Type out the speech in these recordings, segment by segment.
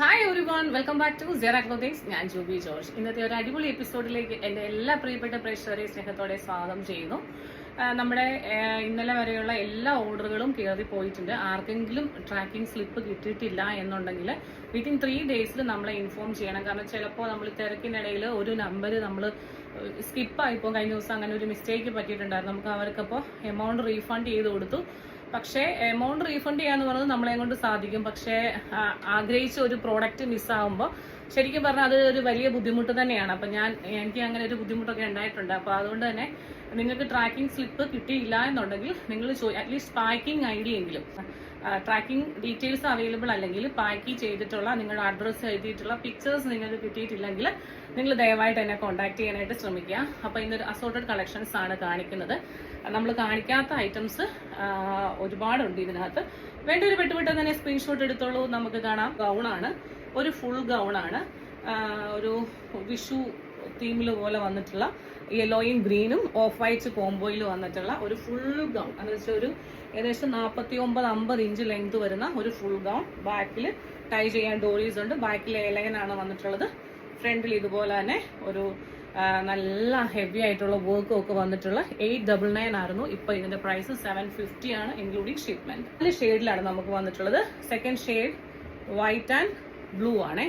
Hi everyone, welcome back to Sierra clothings. ഞാൻ Jubi George. ഇന്നത്തെ ഒരു അടിപൊളി എപ്പിസോഡിലേക്ക് എൻ്റെ എല്ലാ പ്രിയപ്പെട്ട പ്രേക്ഷകരെ സ്നേഹത്തോടെ സ്വാഗതം ചെയ്യുന്നു. നമ്മുടെ ഇന്നലെ വരെയുള്ള എല്ലാ ഓർഡറുകളും കയറി പോയിട്ടുണ്ട്. ആർക്കെങ്കിലും ട്രാക്കിംഗ് സ്ലിപ്പ് കിട്ടിയിട്ടില്ല എന്നുണ്ടെങ്കിൽ വിത്തിൻ 3 ഡേയ്സിൽ നമ്മളെ ഇൻഫോം ചെയ്യണം. കാരണം ചിലപ്പോൾ നമ്മൾ തിരക്കിനിടയിൽ ഒരു നമ്പർ നമ്മൾ സ്കിപ്പായിപ്പോൾ. കഴിഞ്ഞ ദിവസം അങ്ങനെ ഒരു മിസ്റ്റേക്ക് പറ്റിയിട്ടുണ്ടായിരുന്നു. നമുക്ക് അവർക്കപ്പോൾ എമൗണ്ട് റീഫണ്ട് ചെയ്ത് കൊടുത്തു. പക്ഷേ എമൗണ്ട് റീഫണ്ട് ചെയ്യാന്ന് പറയുന്നത് നമ്മളെ കൊണ്ട് സാധിക്കും. പക്ഷേ ആഗ്രഹിച്ച ഒരു പ്രോഡക്റ്റ് മിസ്സാകുമ്പോൾ ശരിക്കും പറഞ്ഞാൽ അത് ഒരു വലിയ ബുദ്ധിമുട്ട് തന്നെയാണ്. അപ്പം എനിക്ക് അങ്ങനെ ഒരു ബുദ്ധിമുട്ടൊക്കെ ഉണ്ടായിട്ടുണ്ട്. അപ്പോൾ അതുകൊണ്ട് തന്നെ നിങ്ങൾക്ക് ട്രാക്കിംഗ് സ്ലിപ്പ് കിട്ടിയില്ല എന്നുണ്ടെങ്കിൽ നിങ്ങൾ അറ്റ്ലീസ്റ്റ് പാക്കിംഗ് ഐ ഡി എങ്കിലും, ട്രാക്കിംഗ് ഡീറ്റെയിൽസ് അവൈലബിൾ അല്ലെങ്കിൽ പാക്ക് ചെയ്തിട്ടുള്ള നിങ്ങളുടെ അഡ്രസ്സ് എഴുതിയിട്ടുള്ള പിക്ചേഴ്സ് നിങ്ങൾക്ക് കിട്ടിയിട്ടില്ലെങ്കിൽ നിങ്ങൾ ദയവായിട്ട് എന്നെ കോൺടാക്ട് ചെയ്യാനായിട്ട് ശ്രമിക്കുക. അപ്പോൾ ഇന്നൊരു അസോർട്ടഡ് കളക്ഷൻസ് ആണ് കാണിക്കുന്നത്. നമ്മൾ കാണിക്കാത്ത ഐറ്റംസ് ഒരുപാടുണ്ട് ഇതിനകത്ത്. വേണ്ട ഒരു പെട്ടുപെട്ടെന്ന് തന്നെ സ്ക്രീൻഷോട്ട് എടുത്തോളൂ. നമുക്ക് കാണാം, ഗൗണാണ്, ഒരു ഫുൾ ഗൗണാണ്. ഒരു വിഷു തീമിൽ പോലെ വന്നിട്ടുള്ള യെല്ലോയും ഗ്രീനും ഓഫ് വൈറ്റ് കോംബോയിൽ വന്നിട്ടുള്ള ഒരു ഫുൾ ഗൗൺ. എന്ന് വെച്ചാൽ ഒരു ഏകദേശം 49-50 ഇഞ്ച് ലെങ്ത് വരുന്ന ഒരു ഫുൾ ഗൗൺ. ബാക്കിൽ ടൈ ചെയ്യാൻ ഡോറീസ് ഉണ്ട്. ബാക്കിൽ എലൈൻ ആണ് വന്നിട്ടുള്ളത്. ഫ്രണ്ടിൽ ഇതുപോലെ തന്നെ ഒരു നല്ല ഹെവി ആയിട്ടുള്ള വർക്കും ഒക്കെ വന്നിട്ടുള്ള 899 ആയിരുന്നു. ഇപ്പൊ ഇതിന്റെ പ്രൈസ് 750 ആണ്, ഇൻക്ലൂഡിങ് ഷിപ്മെന്റ്. 4 ഷെയ്ഡിലാണ് നമുക്ക് വന്നിട്ടുള്ളത്. Second shade white and blue ആണ്.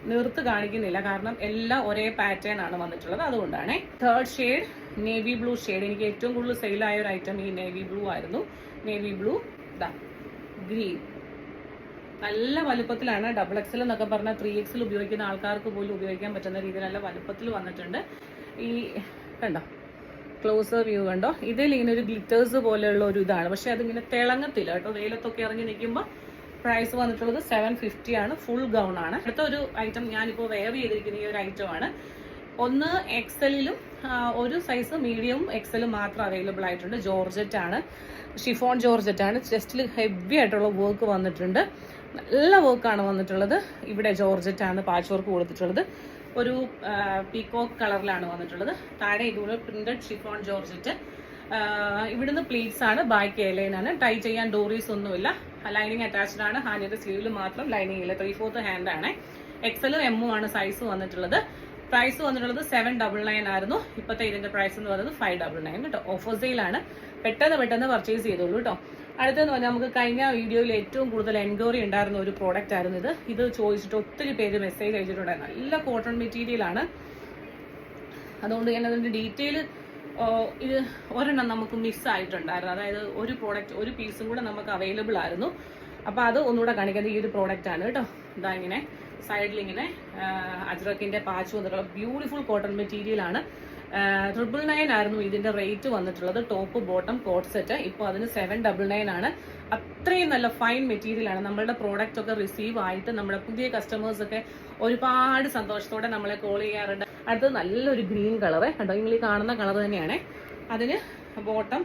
നിർത്ത് കാണിക്കുന്നില്ല കാരണം എല്ലാം ഒരേ പാറ്റേൺ ആണ് വന്നിട്ടുള്ളത്, അതുകൊണ്ടാണ്. Third shade navy blue shade. എനിക്ക് ഏറ്റവും കൂടുതൽ സെയിലായ ഒരു ഐറ്റം ഈ നേവി ബ്ലൂ ആയിരുന്നു. Navy blue, green. നല്ല വലുപ്പത്തിലാണ്. XXL എന്നൊക്കെ പറഞ്ഞാൽ 3XL ഉപയോഗിക്കുന്ന ആൾക്കാർക്ക് പോലും ഉപയോഗിക്കാൻ പറ്റുന്ന രീതിയിൽ നല്ല വലുപ്പത്തിൽ വന്നിട്ടുണ്ട്. ഈ കണ്ടോ, ക്ലോസർ വ്യൂ കണ്ടോ, ഇതിൽ ഇങ്ങനെ ഒരു ഗ്ലിറ്റേഴ്സ് പോലെയുള്ള ഒരു ഇതാണ്. പക്ഷെ അതിങ്ങനെ തിളങ്ങത്തില്ല കേട്ടോ. വെയിലത്തൊക്കെ ഇറങ്ങി നിൽക്കുമ്പോൾ പ്രൈസ് വന്നിട്ടുള്ളത് 750 ആണ്. ഫുൾ ഗൗൺ ആണ്. അടുത്ത ഒരു ഐറ്റം ഞാനിപ്പോൾ വെയർ ചെയ്തിരിക്കുന്ന ഈ ഒരു ഐറ്റം ആണ്. ഒന്ന് XL-ലും ഒരു സൈസ് മീഡിയം XL മാത്രം അവൈലബിൾ ആയിട്ടുണ്ട്. ജോർജറ്റ് ആണ്, ഷിഫോൺ ജോർജറ്റ് ആണ്. ചെസ്റ്റിൽ ഹെവി ആയിട്ടുള്ള വർക്ക് വന്നിട്ടുണ്ട്. നല്ല വർക്കാണ് വന്നിട്ടുള്ളത്. ഇവിടെ ജോർജറ്റ് ആണ് പാച്ച് വർക്ക് കൊടുത്തിട്ടുള്ളത്. ഒരു പീകോക്ക് കളറിലാണ് വന്നിട്ടുള്ളത്. താഴെ ഇതുപോലെ പ്രിന്റഡ് ഷിഫോൺ ജോർജറ്റ്. ഇവിടുന്ന് പ്ലീറ്റ്സ് ആണ്, ബാക്ക് എയർലൈൻ ആണ്. ടൈ ചെയ്യാൻ ഡോറീസ് ഒന്നുമില്ല. ലൈനിങ് അറ്റാച്ച്ഡ് ആണ്. ഹാൻഡിന്റെ സ്ലീവിൽ മാത്രം ലൈനിങ് ഇല്ല. 3/4 ഹാൻഡ് ആണ്. XL M ആണ് സൈസ് വന്നിട്ടുള്ളത്. പ്രൈസ് വന്നിട്ടുള്ളത് 799 ആയിരുന്നു. ഇപ്പോഴത്തെ ഇതിന്റെ പ്രൈസ് എന്ന് പറയുന്നത് 599 കേട്ടോ. ഓഫർ സെയിലാണ്. പെട്ടെന്ന് പർച്ചേസ് ചെയ്തോളൂ കേട്ടോ. അടുത്തെന്ന് പറഞ്ഞാൽ നമുക്ക് കഴിഞ്ഞ വീഡിയോയിൽ ഏറ്റവും കൂടുതൽ എൻക്വയറി ഉണ്ടായിരുന്ന ഒരു പ്രോഡക്റ്റ് ആയിരുന്നു ഇത്. ഇത് ചോദിച്ചിട്ട് ഒത്തിരി പേര് മെസ്സേജ് അയച്ചിട്ടുണ്ടായിരുന്നു. നല്ല കോട്ടൺ മെറ്റീരിയൽ ആണ്. അതുകൊണ്ട് ഞാൻ അതിന്റെ ഡീറ്റെയിൽ ഇത് ഒരെണ്ണം നമുക്ക് മിസ്സായിട്ടുണ്ടായിരുന്നു. അതായത് ഒരു പ്രോഡക്റ്റ്, ഒരു പീസും കൂടെ നമുക്ക് അവൈലബിൾ ആയിരുന്നു. അപ്പോൾ അത് ഒന്നുകൂടെ കാണിക്കുന്നത് ഈ ഒരു പ്രോഡക്റ്റ് ആണ് കേട്ടോ. ഇതാ ഇങ്ങനെ സൈഡിൽ ഇങ്ങനെ അജ്രക്കിന്റെ പാച്ച് വന്നിട്ടുള്ള ബ്യൂട്ടിഫുൾ കോട്ടൺ മെറ്റീരിയൽ ആണ്. 999 ആയിരുന്നു ഇതിന്റെ റേറ്റ് വന്നിട്ടുള്ളത്. Top bottom coord set. ഇപ്പോൾ അതിന് 799 ആണ്. അത്രയും നല്ല ഫൈൻ മെറ്റീരിയൽ ആണ്. നമ്മളുടെ പ്രോഡക്റ്റ് ഒക്കെ റിസീവ് ആയിട്ട് നമ്മുടെ പുതിയ കസ്റ്റമേഴ്സ് ഒക്കെ ഒരുപാട് സന്തോഷത്തോടെ നമ്മളെ കോൾ ചെയ്യാറുണ്ട്. അടുത്തത് നല്ലൊരു ഗ്രീൻ കളറ് കണ്ടോ. നിങ്ങൾ ഈ കാണുന്ന കളർ തന്നെയാണ്. അതിന് ബോട്ടം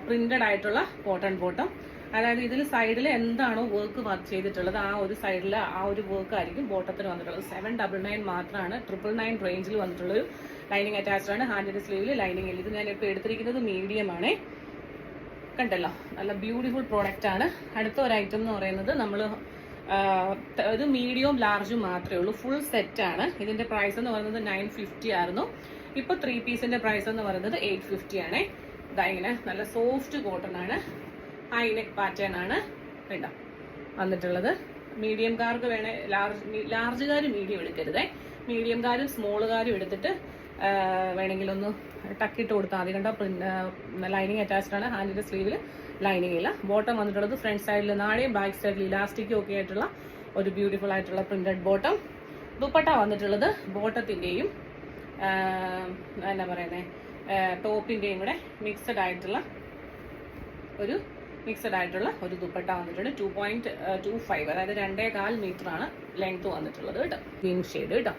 പ്രിന്റഡ് ആയിട്ടുള്ള കോട്ടൺ ബോട്ടം. അതായത് ഇതിൽ സൈഡിൽ എന്താണോ വർക്ക് ചെയ്തിട്ടുള്ളത് ആ ഒരു സൈഡിൽ ആ ഒരു വർക്ക് ആയിരിക്കും ബോട്ടത്തിന് വന്നിട്ടുള്ളത്. 799 മാത്രമാണ്. 999 റേഞ്ചിൽ വന്നിട്ടുള്ളൊരു ലൈനിങ് അറ്റാച്ച്ഡ് ആണ്. ഹാൻഡിന്റെ സ്ലീവിൽ ലൈനിങ് ഇല്ല. ഇത് ഞാൻ ഇപ്പോൾ എടുത്തിരിക്കുന്നത് മീഡിയം ആണ്. കണ്ടല്ലോ, നല്ല ബ്യൂട്ടിഫുൾ പ്രോഡക്റ്റ് ആണ്. അടുത്ത ഒരു ഐറ്റം എന്ന് പറയുന്നത് നമ്മൾ ഇത് മീഡിയവും ലാർജും മാത്രമേ ഉള്ളൂ. ഫുൾ സെറ്റ് ആണ്. ഇതിന്റെ പ്രൈസ് എന്ന് പറയുന്നത് 950 ആയിരുന്നു. ഇപ്പൊ 3 പീസിന്റെ പ്രൈസ് എന്ന് പറയുന്നത് 850 ആണ്. ഇങ്ങനെ നല്ല സോഫ്റ്റ് കോട്ടൺ ആണ്. ഹൈ നെക്ക് പാറ്റേൺ ആണ് കേട്ടോ വന്നിട്ടുള്ളത്. മീഡിയംകാർക്ക് വേണേ ലാർജുകാർ മീഡിയം എടുക്കരുതേ. മീഡിയംകാരും സ്മോളുകാരും എടുത്തിട്ട് വേണമെങ്കിൽ ഒന്ന് ടക്കിട്ട് കൊടുത്താൽ മതി. കണ്ടോ, ലൈനിങ് അറ്റാച്ച്ഡ് ആണ്. ഹാൻഡിന്റെ സ്ലീവിൽ ലൈനിങ് ഇല്ല. ബോട്ടം വന്നിട്ടുള്ളത് ഫ്രണ്ട് സൈഡിൽ നാളെയും ബാക്ക് സൈഡിൽ ഇലാസ്റ്റിക്കും ഒക്കെ ആയിട്ടുള്ള ഒരു ബ്യൂട്ടിഫുൾ ആയിട്ടുള്ള പ്രിന്റഡ് ബോട്ടം. ദുപ്പട്ട വന്നിട്ടുള്ളത് ബോട്ടത്തിന്റെയും എന്നാ പറയുന്നത് ടോപ്പിന്റെയും കൂടെ മിക്സഡ് ആയിട്ടുള്ള ഒരു ദുപ്പട്ട വന്നിട്ടുണ്ട്. 2.25 അതായത് 2.25 മീറ്റർ ആണ് ലെങ്ത് വന്നിട്ടുള്ളത് കേട്ടോ. ഗ്രീൻ ഷെയ്ഡ് കേട്ടോ.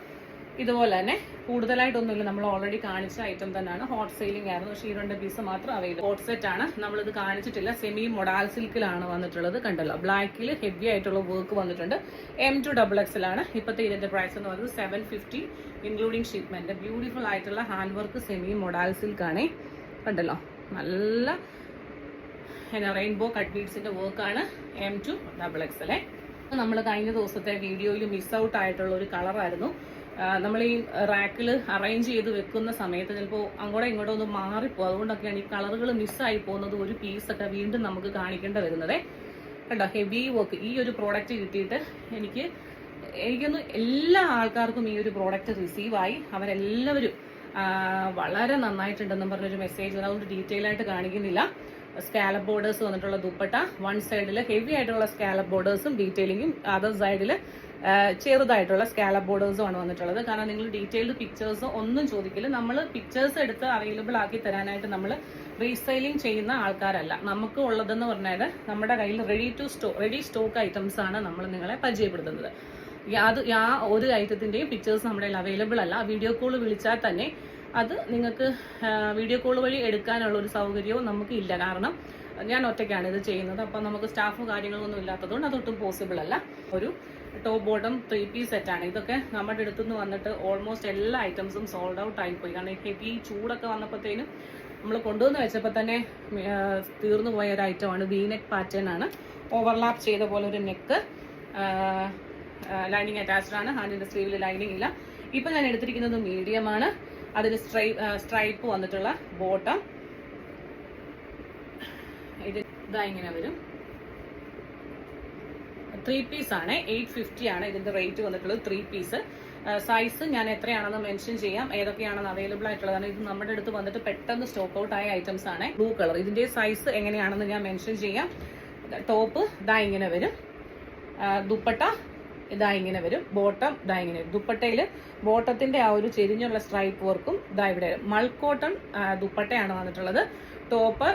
ഇതുപോലെ തന്നെ കൂടുതലായിട്ടൊന്നുമില്ല. നമ്മൾ ഓൾറെഡി കാണിച്ച ഐറ്റം തന്നെയാണ്. ഹോട്ട് സെയിലിംഗ് ആയിരുന്നു. പക്ഷേ ഈ 2 പീസ് മാത്രം അവൈലബിൾ. ഹോട്ട് സെറ്റ് ആണ്. നമ്മളിത് കാണിച്ചിട്ടില്ല. സെമി മൊഡാൽ സിൽക്കിലാണ് വന്നിട്ടുള്ളത്. കണ്ടല്ലോ, ബ്ലാക്കിൽ ഹെവി ആയിട്ടുള്ള വർക്ക് വന്നിട്ടുണ്ട്. M2 XXL ആണ്. ഇപ്പോഴത്തെ ഇതിന്റെ പ്രൈസ് എന്ന് പറയുന്നത് 750 ഇൻക്ലൂഡിങ് ഷിപ്മെന്റ്. ബ്യൂട്ടിഫുൾ ആയിട്ടുള്ള hand work semi modal silk ആണ്. കണ്ടല്ലോ, നല്ല റെയിൻബോ കട്ട് ബീഡ്സിന്റെ വർക്കാണ്. M2 XXL. നമ്മൾ കഴിഞ്ഞ ദിവസത്തെ വീഡിയോയിൽ മിസ് ഔട്ട് ആയിട്ടുള്ള ഒരു കളറായിരുന്നു. നമ്മൾ ഈ റാക്കിൽ അറേഞ്ച് ചെയ്ത് വെക്കുന്ന സമയത്ത് ചിലപ്പോൾ അങ്ങോട്ടോ ഇങ്ങോട്ടോ ഒന്ന് മാറിപ്പോ, അതുകൊണ്ടൊക്കെയാണ് ഈ കളറുകൾ മിസ്സായി പോകുന്നത്. ഒരു പീസൊക്കെ വീണ്ടും നമുക്ക് കാണിക്കേണ്ടി വരുന്നത് കേട്ടോ. ഹെവി വർക്ക് ഈ ഒരു പ്രോഡക്റ്റ് കിട്ടിയിട്ട് എനിക്കൊന്ന് എല്ലാ ആൾക്കാർക്കും ഈ ഒരു പ്രോഡക്റ്റ് റിസീവായി. അവരെല്ലാവരും വളരെ നന്നായിട്ടുണ്ടെന്നും പറഞ്ഞൊരു മെസ്സേജ്, അതുകൊണ്ട് ഡീറ്റെയിൽ ആയിട്ട് കാണിക്കുന്നില്ല. സ്കാലപ്പ് ബോർഡേഴ്സ് വന്നിട്ടുള്ള ദുപ്പട്ട, വൺ സൈഡിൽ ഹെവി ആയിട്ടുള്ള സ്കാലപ്പ് ബോർഡേഴ്സും ഡീറ്റെയിലിങ്ങും, അതർ സൈഡിൽ ചെറുതായിട്ടുള്ള സ്കാലപ്പ് ബോർഡേഴ്സും ആണ് വന്നിട്ടുള്ളത്. കാരണം നിങ്ങൾ ഡീറ്റെയിൽഡ് പിക്ചേഴ്സ് ഒന്നും ചോദിക്കില്ല. നമ്മൾ പിക്ചേഴ്സ് എടുത്ത് അവൈലബിൾ ആക്കി തരാനായിട്ട് നമ്മൾ റീസെയിലിംഗ് ചെയ്യുന്ന ആൾക്കാരല്ല. നമുക്ക് ഉള്ളതെന്ന് പറഞ്ഞാൽ നമ്മുടെ കയ്യിൽ റെഡി സ്റ്റോക്ക് ഐറ്റംസ് ആണ് നമ്മൾ നിങ്ങളെ പരിചയപ്പെടുത്തുന്നത്. ഒരു ഐറ്റത്തിന്റെയും പിക്ചേഴ്സ് നമ്മുടെ കയ്യിൽ അവൈലബിൾ അല്ല. വീഡിയോ കോൾ വിളിച്ചാൽ തന്നെ അത് നിങ്ങൾക്ക് വീഡിയോ കോൾ വഴി എടുക്കാനുള്ള ഒരു സൗകര്യവും നമുക്ക് ഇല്ല. കാരണം ഞാൻ ഒറ്റയ്ക്കാണ് ഇത് ചെയ്യുന്നത്. അപ്പം നമുക്ക് സ്റ്റാഫ് കാര്യങ്ങളൊന്നും ഇല്ലാത്തതുകൊണ്ട് അതൊട്ടും പോസിബിൾ അല്ല. ഒരു ടോപ്പ് ബോട്ടം 3 പീസ് സെറ്റാണ്. ഇതൊക്കെ നമ്മുടെ അടുത്തുനിന്ന് വന്നിട്ട് ഓൾമോസ്റ്റ് എല്ലാ ഐറ്റംസും സോൾഡ് ഔട്ട് ആയിപ്പോയി. കാരണം ഈ ചൂടൊക്കെ വന്നപ്പോഴത്തേനും നമ്മൾ കൊണ്ടുവന്ന് വെച്ചപ്പോൾ തന്നെ തീർന്നു പോയ ഒരു ഐറ്റമാണ്. വീനെക്ക് പാറ്റേൺ ആണ്, ഓവർലാപ്പ് ചെയ്ത പോലെ ഒരു നെക്ക്, ലൈനിങ് അറ്റാച്ച്ഡ് ആണ്. ഹാൻഡിന്റെ സ്ലീവിൽ ലൈനിങ് ഇല്ല. ഇപ്പൊ ഞാൻ എടുത്തിരിക്കുന്നത് മീഡിയം ആണ്. അതിന് സ്ട്രൈപ്പ് വന്നിട്ടുള്ള ബോട്ടം. ഇതാ ഇങ്ങനെ വരും. 3 പീസ് ആണ്. 850 ആണ് ഇതിന്റെ റേറ്റ് വന്നിട്ടുള്ളത്. 3 പീസ്. സൈസ് ഞാൻ എത്രയാണെന്ന് മെൻഷൻ ചെയ്യാം, ഏതൊക്കെയാണെന്ന് അവൈലബിൾ ആയിട്ടുള്ളതാണ്. ഇത് നമ്മുടെ അടുത്ത് വന്നിട്ട് പെട്ടെന്ന് സ്റ്റോക്ക് ഔട്ട് ആയ ഐറ്റംസ് ആണ്. Blue colour. ഇതിന്റെ സൈസ് എങ്ങനെയാണെന്ന് ഞാൻ മെൻഷൻ ചെയ്യാം. ടോപ്പ് ഇതാ ഇങ്ങനെ വരും. ദുപ്പട്ട ഇതാ ഇങ്ങനെ വരും. ബോട്ടം ഇതാ ഇങ്ങനെ വരും. ദുപ്പട്ടയിൽ ബോട്ടത്തിന്റെ ആ ഒരു ചെരിഞ്ഞുള്ള സ്ട്രൈപ്പ് വർക്കും ഇതാ ഇവിടെ മൾക്കോട്ടൺ ദുപ്പട്ടയാണ് വന്നിട്ടുള്ളത്. ടോപ്പ്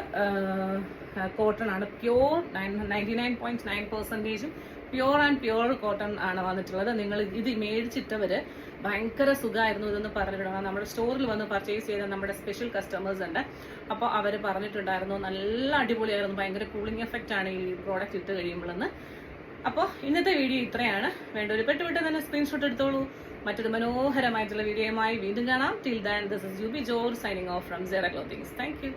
കോട്ടൺ ആണ്. Pure 99.9% pure and pure cotton ആണ് വന്നിട്ടുള്ളത്. നിങ്ങൾ ഇത് മേടിച്ചിട്ടവര് ഭയങ്കര സുഖമായിരുന്നു ഇതെന്ന് പറഞ്ഞിട്ടുണ്ട്. നമ്മുടെ സ്റ്റോറിൽ വന്ന് പർച്ചേസ് ചെയ്ത നമ്മുടെ സ്പെഷ്യൽ കസ്റ്റമേഴ്സ് ഉണ്ട്. അപ്പോൾ അവർ പറഞ്ഞിട്ടുണ്ടായിരുന്നു നല്ല അടിപൊളിയായിരുന്നു, ഭയങ്കര കൂളിംഗ് എഫക്റ്റ് ആണ് ഈ പ്രോഡക്റ്റ് ഇട്ട് കഴിയുമ്പോഴെന്ന്. അപ്പോൾ ഇന്നത്തെ വീഡിയോ ഇത്രയാണ്. വേണ്ടൊരു പെട്ടെന്ന് തന്നെ സ്ക്രീൻഷോട്ട് എടുത്തോളൂ. മറ്റൊരു മനോഹരമായിട്ടുള്ള വീഡിയോയുമായി വീണ്ടും കാണാം. Till then this is Jubi George signing off from Sierra clothings. Thank U.